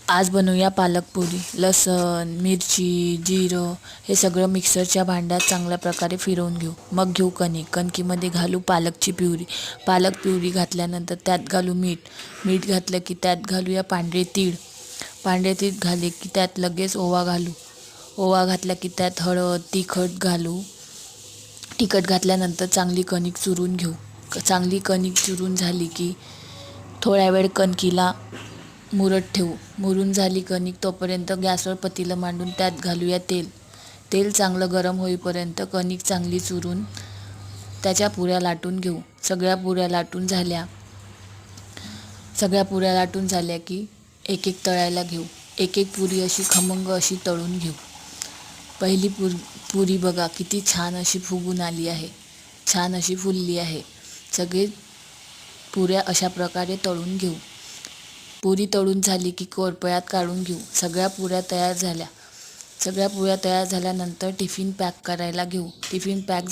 आज बनवूया पालक पुरी। लसण, मिरची, जिरं हे सगळं मिक्सरच्या भांड्यात चांगल्या प्रकारे फिरवून घेऊ। मग घेऊ कणिक, कणकीमध्ये घालू पालकची प्युरी। पालक प्युरी घातल्यानंतर त्यात घालू मीठ घातलं की त्यात घालूया पांढरे तीळ। पांढरे तीळ घाले की त्यात लगेच ओवा घालू। ओवा घातला की त्यात हळद, तिखट घालू। तिखट घातल्यानंतर चांगली कणिक चुरून घेऊ। चांगली कणिक चुरून झाली की थोड्या वेळ कणकीला मुरत ठेवू। मुरून झाली कणिक तोपर्यंत गॅसवर पतीलं मांडून त्यात घालूया तेल। तेल चांगलं गरम होईपर्यंत कणिक चांगली चुरून त्याच्या पुऱ्या लाटून घेऊ। सगळ्या पुऱ्या लाटून झाल्या की एक एक तळायला घेऊ। एक एक पुरी अशी खमंग अशी तळून घेऊ। पहिली पुरी बघा किती छान अशी फुगून आली आहे, छान अशी फुलली आहे। सगळे पुऱ्या अशा प्रकारे तळून घेऊ। पुरी तळून झाली की कोरपळ्यात काढून घेऊ। सगळ्या पुऱ्या तयार झाल्यानंतर टिफिन पॅक करायला घेऊ। Tiffin pack